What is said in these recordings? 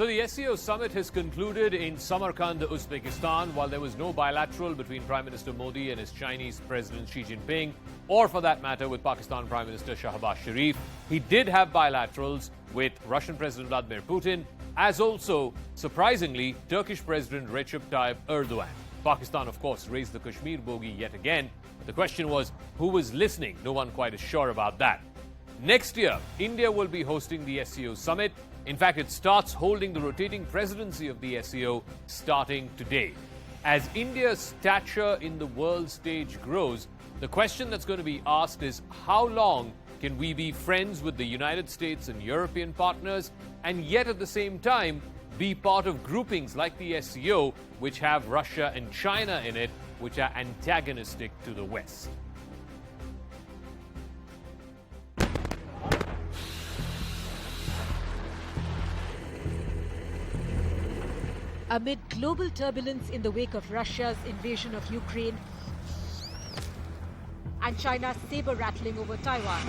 So the SCO summit has concluded in Samarkand, Uzbekistan, while there was no bilateral between Prime Minister Modi and his Chinese President Xi Jinping, or for that matter with Pakistan Prime Minister Shahbaz Sharif. He did have bilaterals with Russian President Vladimir Putin, as also, surprisingly, Turkish President Recep Tayyip Erdogan. Pakistan, of course, raised the Kashmir bogey yet again. The question was, who was listening? No one quite is sure about that. Next year, India will be hosting the SCO summit. In fact, it starts holding the rotating presidency of the SCO starting today. As India's stature in the world stage grows, the question that's going to be asked is how long can we be friends with the United States and European partners and yet at the same time be part of groupings like the SCO, which have Russia and China in it, which are antagonistic to the West. Amid global turbulence in the wake of Russia's invasion of Ukraine and China's saber-rattling over Taiwan,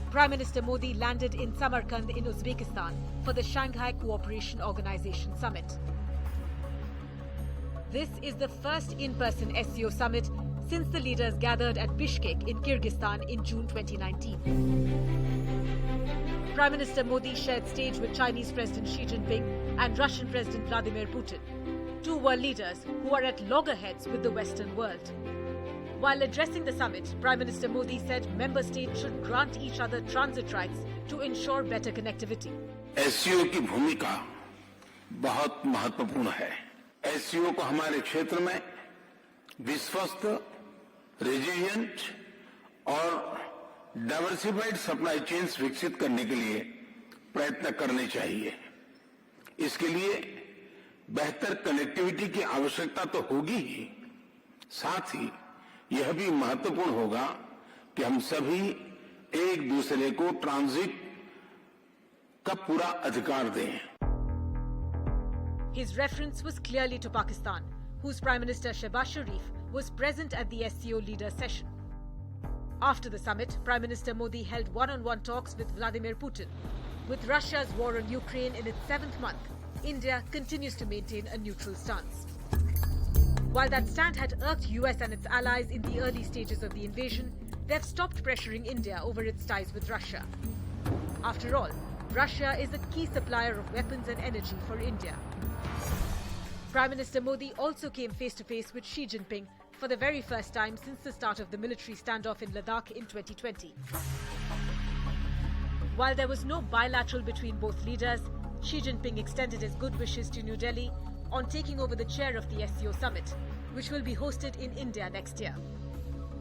Prime Minister Modi landed in Samarkand in Uzbekistan for the Shanghai Cooperation Organization summit. This is the first in-person SCO summit since the leaders gathered at Bishkek in Kyrgyzstan in June 2019. Prime Minister Modi shared stage with Chinese President Xi Jinping and Russian President Vladimir Putin, two world leaders who are at loggerheads with the Western world. While addressing the summit, Prime Minister Modi said member states should grant each other transit rights to ensure better connectivity. SCO की भूमिका बहुत महत्वपूर्ण है। SCO को हमारे क्षेत्र में विश्वस्त, रेजिलिएंट और डाइवर्सिफाइड सप्लाई चेन्स विकसित करने के लिए प्रयत्न करने चाहिए। इसके लिए बेहतर कनेक्टिविटी की आवश्यकता तो होगी ही, साथ ही यह भी महत्वपूर्ण होगा कि हम सभी एक दूसरे को ट्रांजिट का पूरा अधिकार दें। His reference was clearly to Pakistan, whose Prime Minister Shahbaz Sharif was present at the SCO leader session. After the summit, Prime Minister Modi held one-on-one talks with Vladimir Putin. With Russia's war on Ukraine in its 7th month, India continues to maintain a neutral stance. While that stand had irked US and its allies in the early stages of the invasion, they've stopped pressuring India over its ties with Russia. After all, Russia is a key supplier of weapons and energy for India. Prime Minister Modi also came face-to-face with Xi Jinping for the very first time since the start of the military standoff in Ladakh in 2020. While there was no bilateral between both leaders, Xi Jinping extended his good wishes to New Delhi on taking over the chair of the SCO summit, which will be hosted in India next year.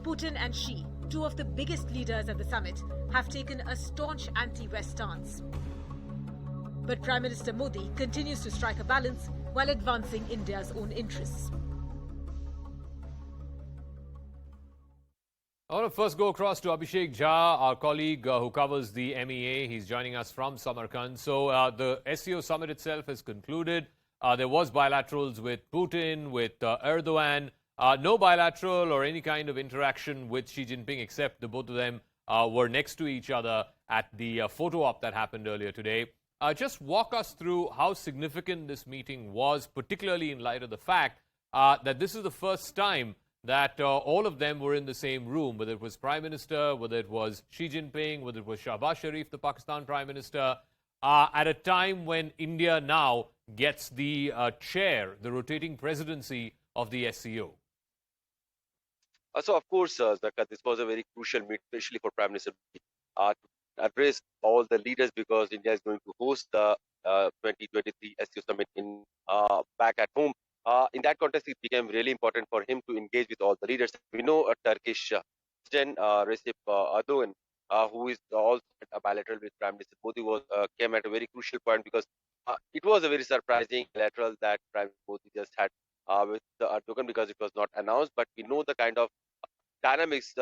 Putin and Xi, two of the biggest leaders at the summit, have taken a staunch anti-West stance. But Prime Minister Modi continues to strike a balance while advancing India's own interests. I want to first go across to Abhishek Jha, our colleague who covers the MEA. He's joining us from Samarkand. So the SCO summit itself has concluded. There was bilaterals with Putin, with Erdogan. No bilateral or any kind of interaction with Xi Jinping, except the both of them were next to each other at the photo op that happened earlier today. Just walk us through how significant this meeting was, particularly in light of the fact that this is the first time that all of them were in the same room, whether it was Prime Minister, whether it was Xi Jinping, whether it was Shahbaz Sharif, the Pakistan Prime Minister, at a time when India now gets the chair, the rotating presidency of the SCO. So, of course, Zakka, this was a very crucial meet, especially for Prime Minister to address all the leaders, because India is going to host the 2023 SCO summit in back at home. In that context, it became really important for him to engage with all the leaders. We know a Turkish President Recep Erdogan, who is also a bilateral with Prime Minister Modi, came at a very crucial point, because it was a very surprising bilateral that Prime Minister Modi just had with the Erdogan, because it was not announced. But we know the kind of dynamics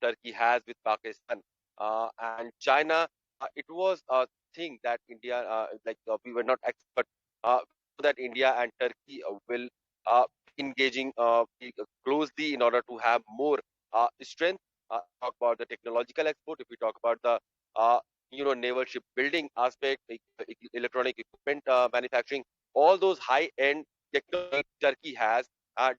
Turkey has with Pakistan and China. It was a thing that India, we were not expert that India and Turkey will engaging closely in order to have more strength. Talk about the technological export. If we talk about the naval shipbuilding aspect, electronic equipment manufacturing, all those high-end technology Turkey has,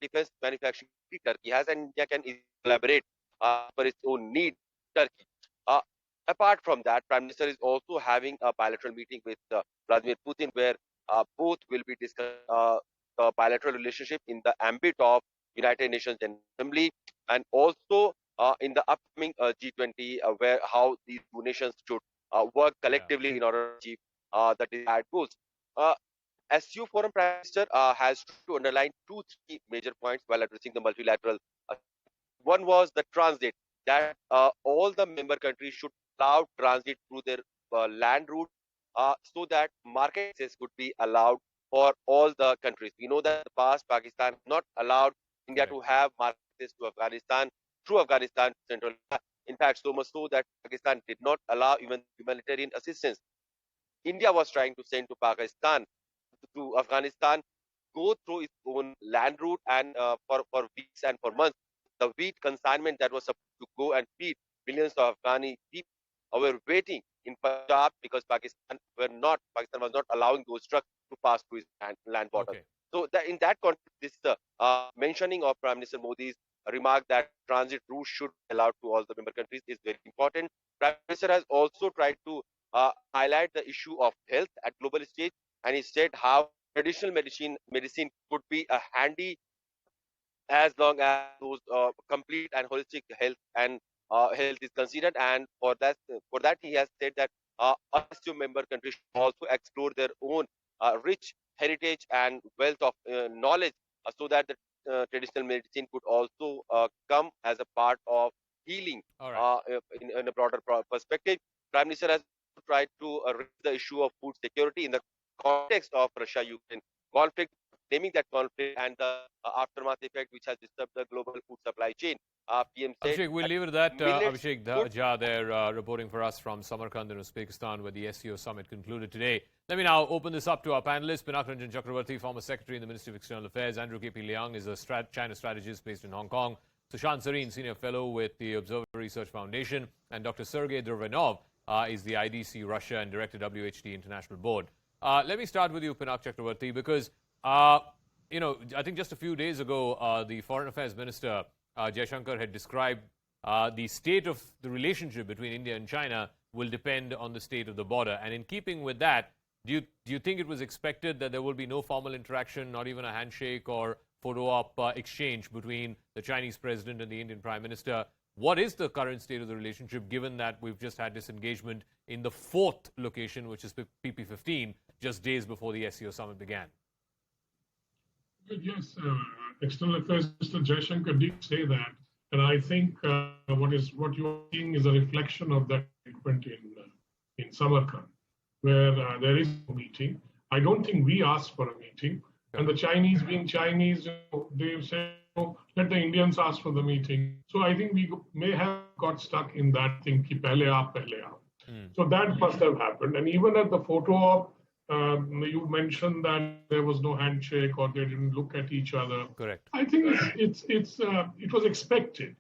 defense manufacturing Turkey has, and India can collaborate for its own need. Turkey. Uh, Apart from that, Prime Minister is also having a bilateral meeting with Vladimir Putin, where both will be discussing the bilateral relationship in the ambit of United Nations General Assembly, and also in the upcoming G20, where how these two nations should work collectively in order to achieve the desired goals. Uh, SU Forum Prime Minister has to underline three major points while addressing the multilateral. Uh, One was the transit, that all the member countries should allow transit through their land route, so that market access could be allowed for all the countries. We know that in the past Pakistan not allowed India to have market access to Afghanistan through Afghanistan Central. In fact, so much so that Pakistan did not allow even humanitarian assistance. India was trying to send to Pakistan, to Afghanistan, go through its own land route, and for weeks and for months, the wheat consignment that was supposed to go and feed millions of Afghani people were waiting in Punjab because Pakistan was not allowing those trucks to pass through its land border. Okay. So that in that context, this mentioning of Prime Minister Modi's remark that transit routes should be allowed to all the member countries is very important. Prime Minister has also tried to highlight the issue of health at global stage, and he said how traditional medicine could be a handy as long as those complete and holistic health is considered. And for that he has said that SCO member countries should also explore their own rich heritage and wealth of knowledge, so that the traditional medicine could also come as a part of healing All right. in a broader perspective. Prime Minister has tried to raise the issue of food security in the context of Russia-Ukraine conflict, naming that conflict and the aftermath effect which has disturbed the global food supply chain. PM said Abhishek, we'll leave it at that. millets Abhishek could Jha there reporting for us from Samarkand in Uzbekistan, where the SCO summit concluded today. Let me now open this up to our panelists. Pinak Ranjan Chakravarti, former secretary in the Ministry of External Affairs. Andrew K.P. Liang is a China strategist based in Hong Kong. Sushant Sareen, senior fellow with the Observer Research Foundation. And Dr. Sergei Drvenov is the IDC Russia and director WHD International Board. Let me start with you, Pinak Chakravarti, because I think just a few days ago, the Foreign Affairs Minister, Jaishankar, had described the state of the relationship between India and China will depend on the state of the border. And in keeping with that, do you think it was expected that there will be no formal interaction, not even a handshake or photo op exchange between the Chinese president and the Indian Prime Minister? What is the current state of the relationship, given that we've just had disengagement in the fourth location, which is PP15, just days before the SCO summit began? Yes, External Affairs Minister Jaishankar did say that, and I think what you are seeing is a reflection of that event in Samarkand, where there is a meeting. I don't think we asked for a meeting, and the Chinese, being Chinese, they say, let the Indians ask for the meeting. So I think we may have got stuck in that thing, ki pehle aap, pehle aap. So that must have happened, and even at the photo op, you mentioned that there was no handshake or they didn't look at each other. Correct. I think it was expected,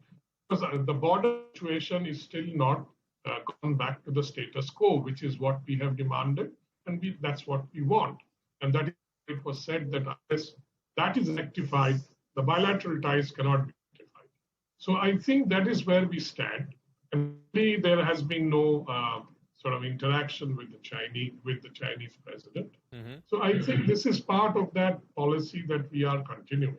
because the border situation is still not gone back to the status quo, which is what we have demanded, and that's what we want. And that it was said that unless that is rectified, the bilateral ties cannot be rectified. So I think that is where we stand, and really there has been no sort of interaction with the Chinese president. So I think this is part of that policy that we are continuing.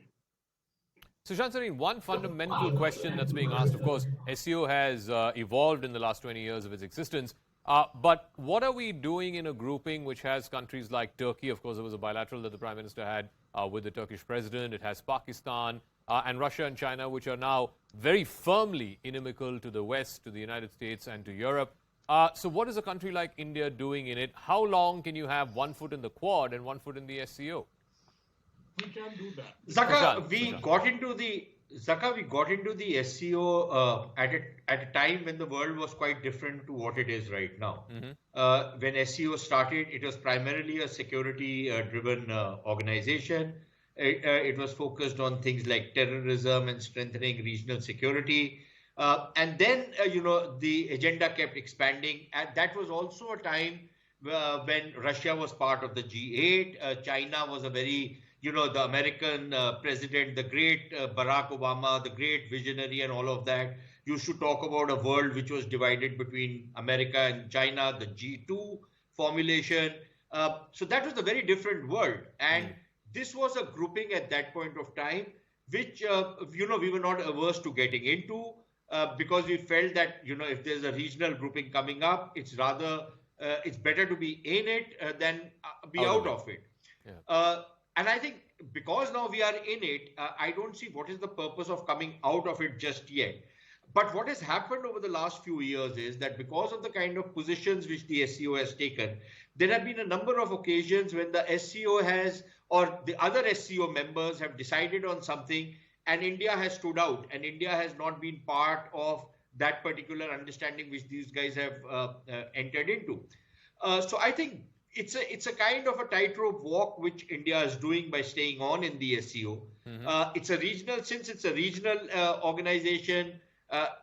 Sushant Sareen, one fundamental question that's being asked, of course, SCO has evolved in the last 20 years of its existence. But what are we doing in a grouping which has countries like Turkey? Of course, there was a bilateral that the Prime Minister had with the Turkish president. It has Pakistan and Russia and China, which are now very firmly inimical to the West, to the United States, and to Europe. So what is a country like India doing in it? How long can you have one foot in the Quad and one foot in the SCO? We can do that. Zakka, we got into the SCO at a time when the world was quite different to what it is right now. When SCO started, it was primarily a security-driven organization. It was focused on things like terrorism and strengthening regional security. And then, the agenda kept expanding. And that was also a time when Russia was part of the G8. China was a very, the American president, the great Barack Obama, the great visionary and all of that, used to talk about a world which was divided between America and China, the G2 formulation. So that was a very different world. And this was a grouping at that point of time, which, we were not averse to getting into because we felt that, if there's a regional grouping coming up, it's better to be in it than be out of it. Yeah. And I think because now we are in it, I don't see what is the purpose of coming out of it just yet. But what has happened over the last few years is that because of the kind of positions which the SCO has taken, there have been a number of occasions when the SCO has, or the other SCO members have decided on something and India has stood out and India has not been part of that particular understanding which these guys have entered into. So I think it's a kind of a tightrope walk which India is doing by staying on in the SCO. Since it's a regional organization,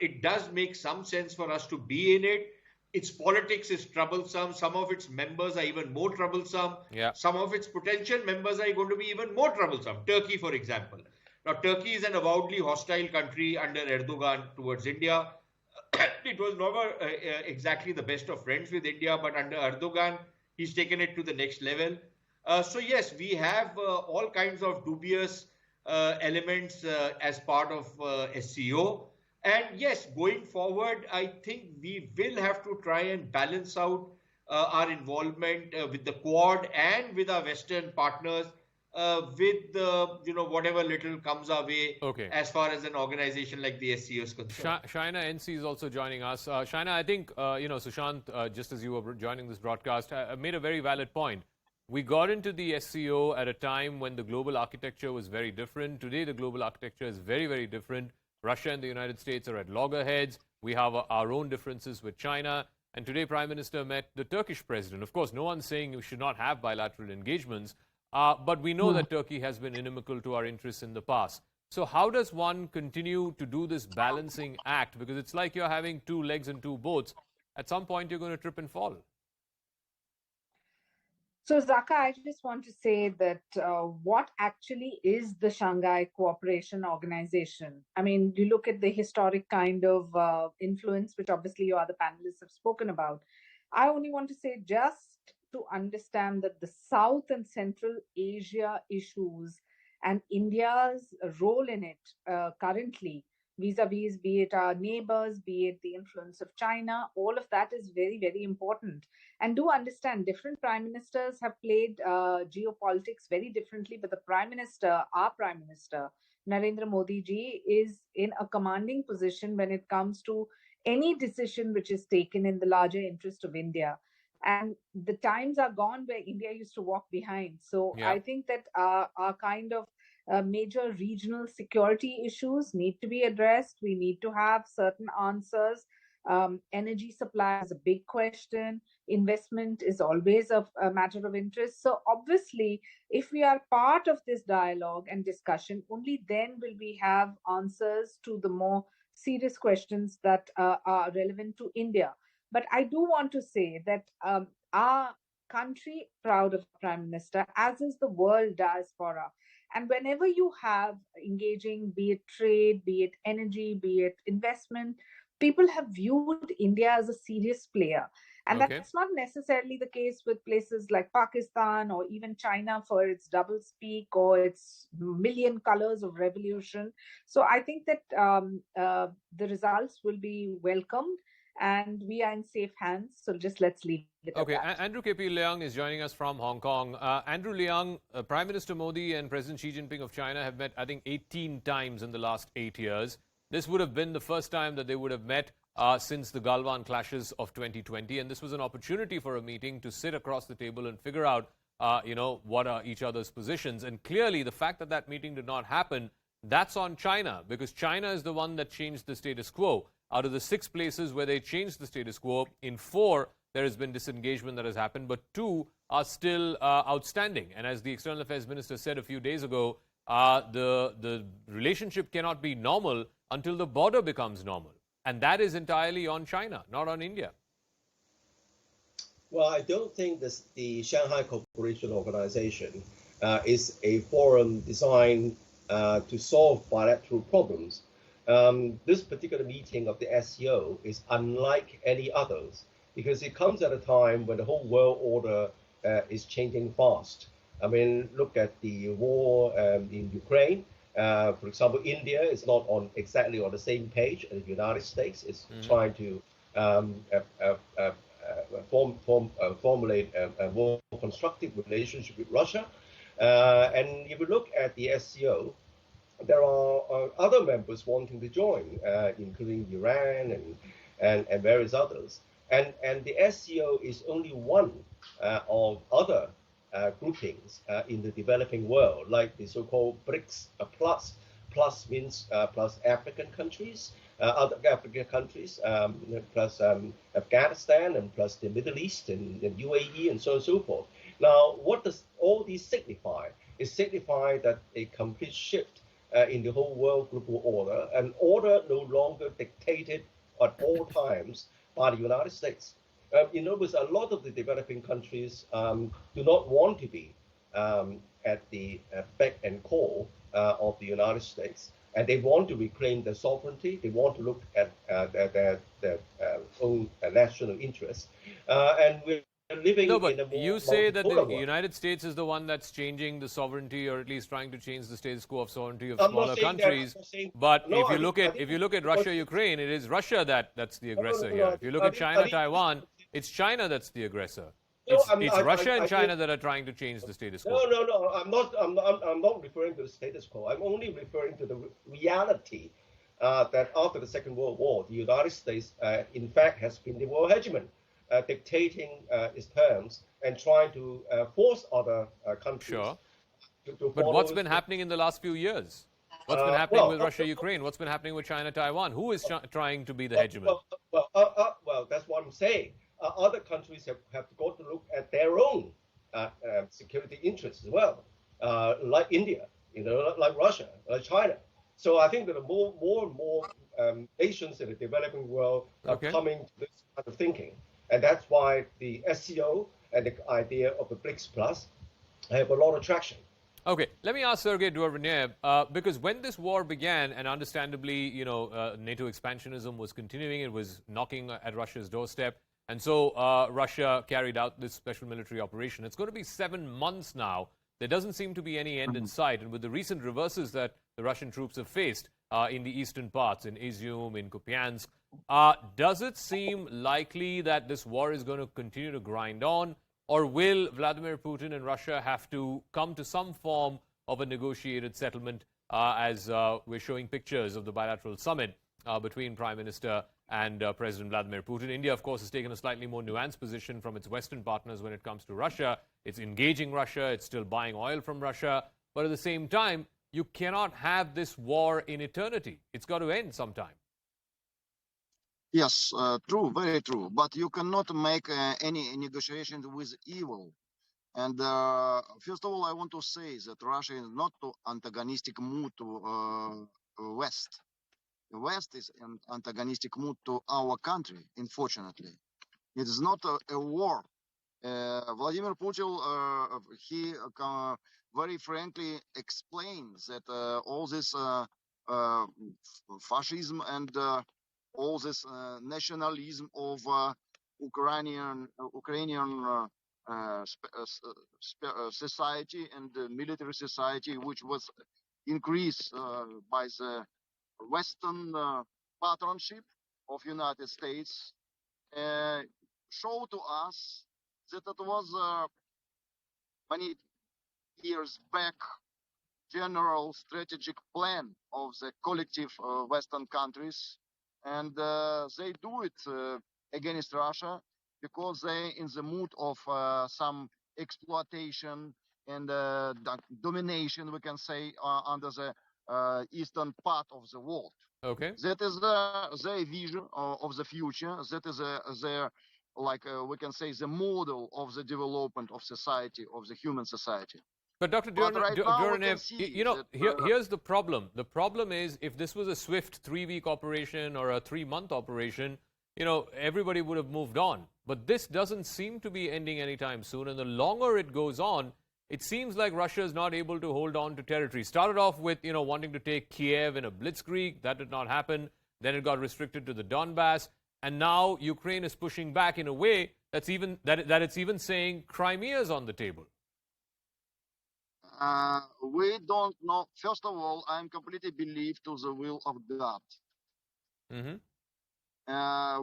it does make some sense for us to be in it. Its politics is troublesome. Some of its members are even more troublesome. Yeah. Some of its potential members are going to be even more troublesome. Turkey, for example. Now, Turkey is an avowedly hostile country under Erdogan towards India. It was never exactly the best of friends with India, but under Erdogan, he's taken it to the next level. So yes, we have all kinds of dubious elements as part of SCO. And yes, going forward, I think we will have to try and balance out our involvement with the Quad and with our Western partners with whatever little comes our way as far as an organization like the SCO is concerned. Shaina NC is also joining us. Shaina, I think, Sushant, just as you were joining this broadcast, made a very valid point. We got into the SCO at a time when the global architecture was very different. Today, the global architecture is very, very different. Russia and the United States are at loggerheads. We have our own differences with China. And today, Prime Minister met the Turkish president. Of course, no one's saying we should not have bilateral engagements. But we know that Turkey has been inimical to our interests in the past. So how does one continue to do this balancing act? Because it's like you're having two legs and two boats. At some point, you're going to trip and fall. So, Zakka, I just want to say that what actually is the Shanghai Cooperation Organization? I mean, you look at the historic kind of influence, which obviously your other panelists have spoken about. I only want to say just to understand that the South and Central Asia issues and India's role in it currently, vis-a-vis, be it our neighbors, be it the influence of China, all of that is very, very important. And do understand, different prime ministers have played geopolitics very differently, but the prime minister, our prime minister, Narendra Modi ji, is in a commanding position when it comes to any decision which is taken in the larger interest of India. And the times are gone where India used to walk behind. So I think that our kind of major regional security issues need to be addressed. We need to have certain answers. Energy supply is a big question. Investment is always a matter of interest. So obviously, if we are part of this dialogue and discussion, only then will we have answers to the more serious questions that are relevant to India. But I do want to say that our country proud of Prime Minister, as is the world diaspora. And whenever you have engaging, be it trade, be it energy, be it investment, people have viewed India as a serious player. And that's not necessarily the case with places like Pakistan or even China for its double speak or its million colors of revolution. So I think that the results will be welcomed. And we are in safe hands, so just let's leave it at that. Andrew KP Leung is joining us from Hong Kong. Andrew Leung, Prime Minister Modi and President Xi Jinping of China have met, I think, 18 times in the last 8 years. This would have been the first time that they would have met since the Galwan clashes of 2020. And this was an opportunity for a meeting to sit across the table and figure out, what are each other's positions. And clearly, the fact that that meeting did not happen, that's on China, because China is the one that changed the status quo. Out of the 6 places where they changed the status quo, in 4, there has been disengagement that has happened, but 2 are still outstanding. And as the External Affairs Minister said a few days ago, the relationship cannot be normal until the border becomes normal. And that is entirely on China, not on India. Well, I don't think this, the Shanghai Cooperation Organization is a forum designed to solve bilateral problems. This particular meeting of the SCO is unlike any others because it comes at a time when the whole world order is changing fast. I mean, look at the war in Ukraine. For example, India is not exactly on the same page as the United States. It's trying to formulate a more constructive relationship with Russia. And if you look at the SCO, there are other members wanting to join, including Iran and various others. And the SCO is only one of other groupings in the developing world, like the so-called BRICS plus. Plus means plus African countries, other African countries, plus Afghanistan, and plus the Middle East and UAE and so on and so forth. Now, what does all these signify? It signifies that a complete shift in the whole world global order, an order no longer dictated at all times by the United States. In other words, a lot of the developing countries do not want to be at the beck and call of the United States, and they want to reclaim their sovereignty. They want to look at their own national interests, and we're living No, but in a more you say that the world. United States is the one that's changing the sovereignty, or at least trying to change the status quo of sovereignty of I'm not smaller saying that. countries. I'm not saying- But No, if you look at Russia, Ukraine, it is Russia that's the aggressor here. If you look at China, Taiwan, it's China that's the aggressor. It's Russia and China that are trying to change the status quo. No. I'm not referring to the status quo. I'm only referring to the reality that after the Second World War, the United States, in fact, has been the world hegemon, dictating its terms and trying to force other countries. Sure. To But follow what's been its- happening in the last few years? What's been happening well, with Russia, Ukraine? What's been happening with China, Taiwan? Who is trying to be the hegemon? Well, that's what I'm saying. Other countries have got to look at their own security interests as well, like India, like Russia, like China. So I think that more and more nations in the developing world are coming to this kind of thinking, and that's why the SCO and the idea of the BRICS Plus have a lot of traction. Okay, let me ask Sergei Dvornev, because when this war began, and understandably, NATO expansionism was continuing, it was knocking at Russia's doorstep, and so Russia carried out this special military operation. It's going to be 7 months now. There doesn't seem to be any end in sight, and with the recent reverses that the Russian troops have faced in the eastern parts, in Izium, in Kupiansk, does it seem likely that this war is going to continue to grind on? Or will Vladimir Putin and Russia have to come to some form of a negotiated settlement, as we're showing pictures of the bilateral summit between Prime Minister and President Vladimir Putin? India, of course, has taken a slightly more nuanced position from its Western partners when it comes to Russia. It's engaging Russia. It's still buying oil from Russia. But at the same time, you cannot have this war in eternity. It's got to end sometime. Yes, true, very true. But you cannot make any negotiations with evil. And first of all, I want to say that Russia is not to antagonistic mood to West. The West is an antagonistic mood to our country, unfortunately. It is not a war. Vladimir Putin, he very frankly explains that all this fascism and all this nationalism of Ukrainian society and military society, which was increased by the Western patronship of United States, show to us that it was many years back general strategic plan of the collective Western countries, and they do it against Russia because they in the mood of some exploitation and domination, we can say, under the eastern part of the world. Okay. That is their vision of the future. That is their, like we can say, the model of the development of society, of the human society. But Dr. But right now we can Duranev, see you know, that, here's the problem. The problem is if this was a swift 3-week operation or a 3-month operation, you know, everybody would have moved on. But this doesn't seem to be ending anytime soon. And the longer it goes on, it seems like Russia is not able to hold on to territory. Started off with, you know, wanting to take Kiev in a blitzkrieg. That did not happen. Then it got restricted to the Donbass. And now Ukraine is pushing back in a way that's even that it's even saying Crimea is on the table. we don't know. First of all, I'm completely believe to the will of God. Mm-hmm.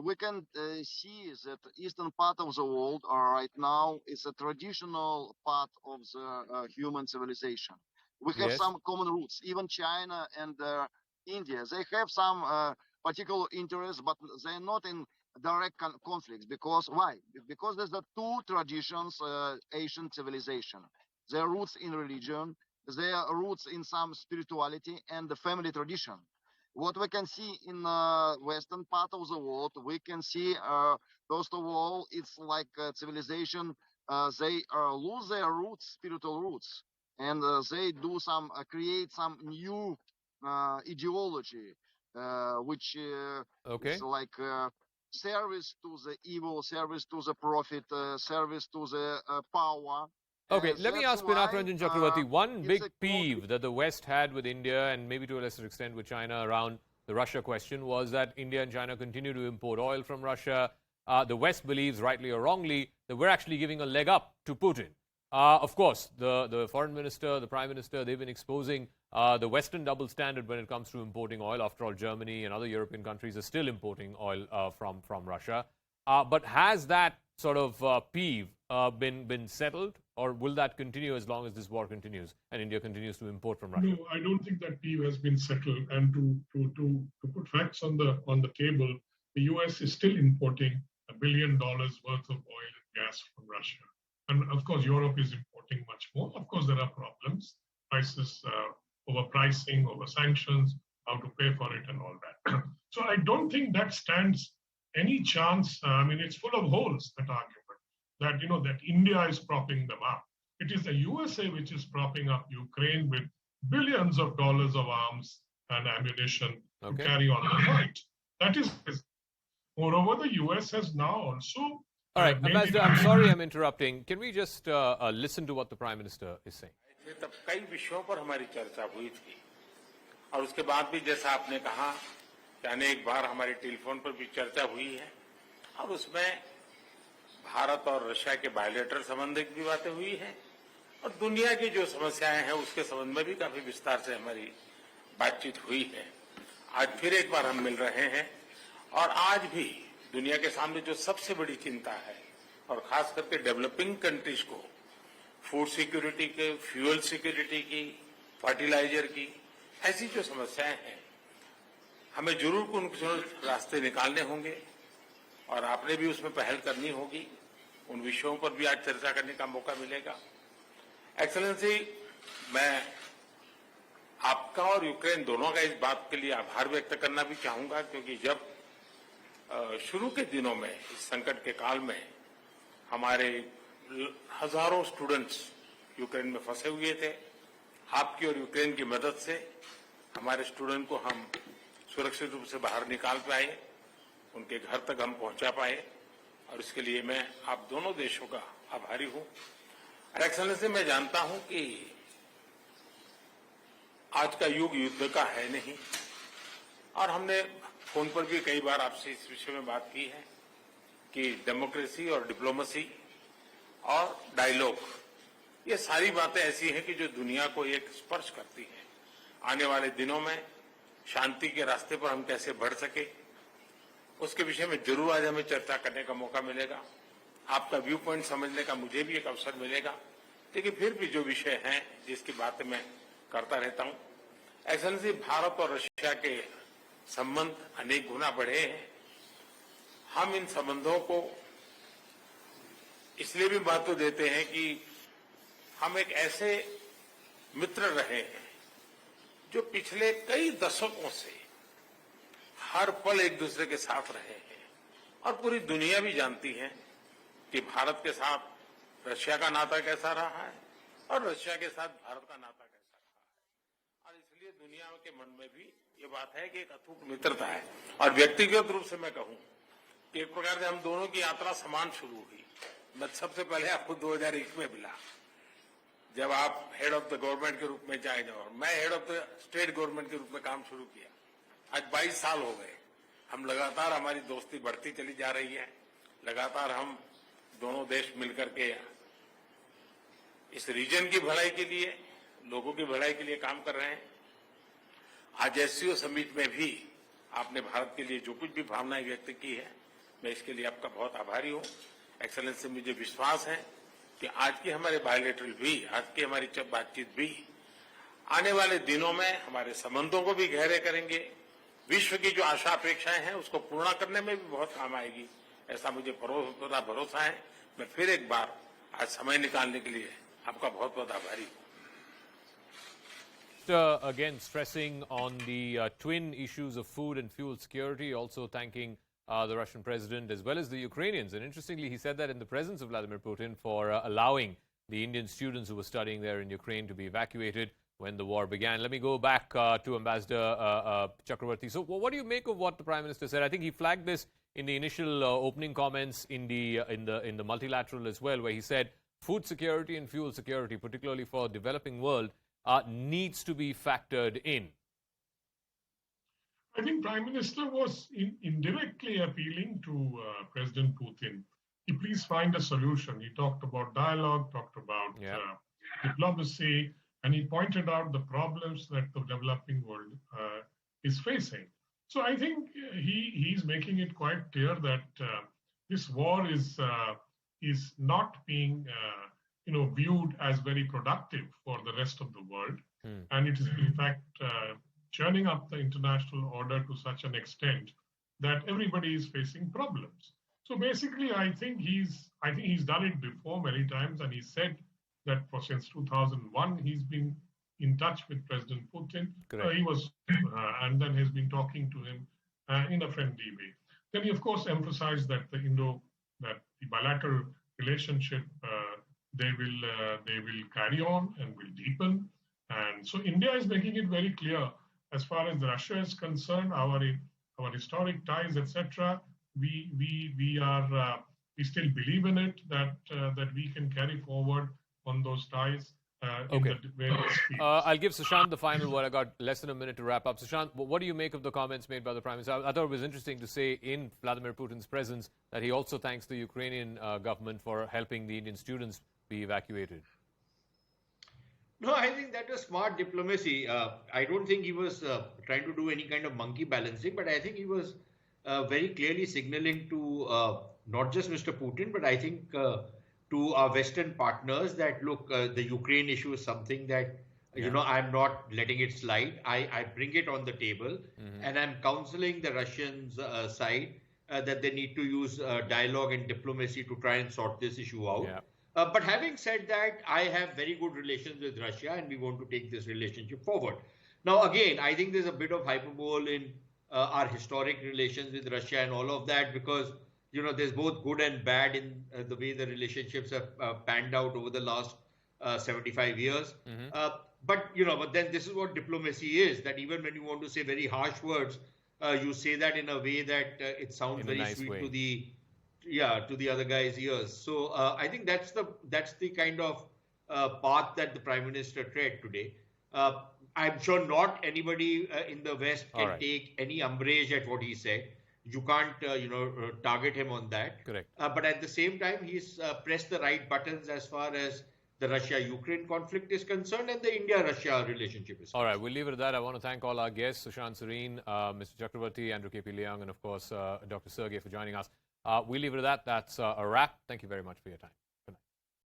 We can see that eastern part of the world right now is a traditional part of the human civilization. We have Yes. some common roots. Even China and India, they have some particular interests, but they're not in direct conflicts. Because why? Because there's the two traditions, Asian civilization. Their roots in religion, their roots in some spirituality, and the family tradition. What we can see in western part of the world, we can see, first of all, it's like civilization, they lose their roots, spiritual roots, and they do some, create some new ideology, which Okay. is like service to the evil, service to the profit, service to the power. Okay, let me ask Pinak Ranjan Chakravarti. One it's big a peeve that the West had with India and maybe to a lesser extent with China around the Russia question was that India and China continue to import oil from Russia. The West believes, rightly or wrongly, that we're actually giving a leg up to Putin. Of course, the foreign minister, the prime minister, they've been exposing the Western double standard when it comes to importing oil. After all, Germany and other European countries are still importing oil from Russia. But has that sort of peeve been settled, or will that continue as long as this war continues and India continues to import from Russia? No, I don't think that peeve has been settled. And to put facts on the table, the US is still importing $1 billion worth of oil and gas from Russia. And of course, Europe is importing much more. Of course, there are problems, prices, overpricing, over sanctions, how to pay for it and all that. So I don't think that stands any chance. I mean, it's full of holes, that argument, that, you know, that India is propping them up. It is the USA which is propping up Ukraine with billions of dollars of arms and ammunition to carry on the fight. That is, moreover, the US has now also... All right, Ambassador, I'm sorry I'm interrupting. Can we just listen to what the Prime Minister is saying? तब कई विषयों पर हमारी चर्चा हुई थी और उसके बाद भी जैसा आपने कहा कि अनेक बार हमारी टेलीफोन पर भी चर्चा हुई है और उसमें भारत और रशिया के बायलैटरल संबंध की भी बातें हुई हैं और दुनिया की जो समस्याएं हैं उसके संबंध में भी काफी विस्तार से हमारी बातचीत हुई है। आज फिर एक बार हम मिल रहे हैं और आज भी दुनिया के सामने जो सबसे बड़ी चिंता है और खास करके डेवलपिंग कंट्रीज को फूड सिक्योरिटी के, फ्यूल सिक्योरिटी की, फर्टिलाइजर की, ऐसी जो समस्याएं हैं हमें जरूर उनके रास्ते निकालने होंगे और आपने भी उसमें पहल करनी होगी। उन विषयों पर भी आज चर्चा करने का मौका मिलेगा। एक्सेलेंसी, मैं आपका और यूक्रेन दोनों का इस बात के लिए आभार व्यक्त करना भी चाहूंगा क्योंकि जब शुरू के दिनों में इस संकट के काल में हमारे हजारों स्टूडेंट्स यूक्रेन में फंसे हुए थे, आपकी और यूक्रेन की मदद से हमारे स्टूडेंट को हम सुरक्षित रूप से बाहर निकाल पाए, उनके घर तक हम पहुंचा पाए और इसके लिए मैं आप दोनों देशों का आभारी हूं। एक्सेलेंसी, मैं जानता हूं कि आज का युग युद्ध का है नहीं और हमने फोन पर भी कई बार आपसे इस विषय में बात की है कि डेमोक्रेसी और डिप्लोमेसी और डायलॉग, ये सारी बातें ऐसी हैं कि जो दुनिया को एक स्पर्श करती हैं। आने वाले दिनों में शांति के रास्ते पर हम कैसे बढ़ सके उसके विषय में जरूर आज हमें चर्चा करने का मौका मिलेगा। आपका व्यू पॉइंट समझने का मुझे भी एक अवसर मिलेगा। लेकिन फिर भी जो विषय हैं जिसकी बातें मैं करता रहता हूं, एक्सेलेंसी, भारत और रशिया के संबंध अनेक गुना बढ़े हैं। हम इन संबंधों को इसलिए भी महत्व देते हैं कि हम एक ऐसे मित्र रहे हैं जो पिछले कई दशकों से हर पल एक दूसरे के साथ रहे हैं और पूरी दुनिया भी जानती है कि भारत के साथ रशिया का नाता कैसा रहा है और रशिया के साथ भारत का नाता कैसा रहा है। और इसलिए दुनिया के मन में भी ये बात है कि एक अटूट मित्रता है। और व्यक्तिगत रूप से मैं कहूं कि एक प्रकार से हम दोनों की यात्रा समान शुरू हुई। मैं सबसे पहले आपको 2001 में मिला, जब आप हेड ऑफ द गवर्नमेंट के रूप में जाए और मैं head of the state government के रूप में काम शुरू किया। आज 22 साल हो गए। हम लगातार, हमारी दोस्ती बढ़ती चली जा रही है। लगातार हम दोनों देश मिलकर के इस रीजन की भलाई के लिए, लोगों की भलाई के लिए काम कर रहे हैं। आज SCO समिट में भी आपने भारत के लिए जो कुछ भी भावनाएं व्यक्त की है, मैं इसके लिए आपका बहुत आभारी हूं। एक्सेलेंसी, मुझे विश्वास है कि आज की हमारे बायोलेटरल भी, आज की हमारी बातचीत भी आने वाले दिनों में हमारे संबंधों को भी गहरे करेंगे। विश्व की जो आशा अपेक्षाएं हैं उसको पूर्ण करने में भी बहुत काम आएगी, ऐसा मुझे पूरा भरोसा है। मैं फिर एक बार आज समय निकालने के लिए आपका बहुत बहुत आभारी हूं। Again, stressing on the twin issues of food and fuel security, also thanking the Russian president as well as the Ukrainians. And interestingly, he said that in the presence of Vladimir Putin for allowing the Indian students who were studying there in Ukraine to be evacuated when the war began. Let me go back to Ambassador Chakravarti. So what do you make of what the Prime Minister said? I think he flagged this in the initial opening comments in the multilateral as well, where he said food security and fuel security, particularly for the developing world, needs to be factored in. I think Prime Minister was indirectly appealing to President Putin. Please find a solution. He talked about dialogue, talked about diplomacy, and he pointed out the problems that the developing world is facing. So I think he's making it quite clear that this war is not being viewed as very productive for the rest of the world, and it is in fact churning up the international order to such an extent that everybody is facing problems. So basically, I think he's done it before many times, and he said that since 2001 he's been in touch with President Putin. He was, and then has been talking to him in a friendly way. Then he, of course, emphasized that the bilateral relationship they will carry on and will deepen. And so India is making it very clear, as far as Russia is concerned, our historic ties, etc. We still believe in it, that we can carry forward on those ties. In the various fields. I'll give Sushant the final word. I got less than a minute to wrap up. Sushant, what do you make of the comments made by the Prime Minister? I thought it was interesting to say in Vladimir Putin's presence that he also thanks the Ukrainian government for helping the Indian students be evacuated. No, I think that was smart diplomacy. I don't think he was trying to do any kind of monkey balancing, but I think he was very clearly signaling to not just Mr. Putin, but I think to our Western partners that, look, the Ukraine issue is something that, I'm not letting it slide. I bring it on the table, and I'm counseling the Russians side that they need to use dialogue and diplomacy to try and sort this issue out. But having said that, I have very good relations with Russia, and we want to take this relationship forward. Now, again, I think there's a bit of hyperbole in our historic relations with Russia and all of that, because there's both good and bad in the way the relationships have panned out over the last 75 years. But then this is what diplomacy is, that even when you want to say very harsh words, you say that in a way that it sounds very nice sweet to the other guy's ears. So I think that's the kind of path that the Prime Minister tread today. I'm sure not anybody in the West can take any umbrage at what he said. You can't, target him on that. Correct. But at the same time, he's pressed the right buttons as far as the Russia-Ukraine conflict is concerned and the India-Russia relationship is concerned. All right, we'll leave it at that. I want to thank all our guests, Sushant Sareen, Mr. Chakravarti, Andrew K.P. Leong, and of course, Dr. Sergey for joining us. We'll leave it at that. That's a wrap. Thank you very much for your time.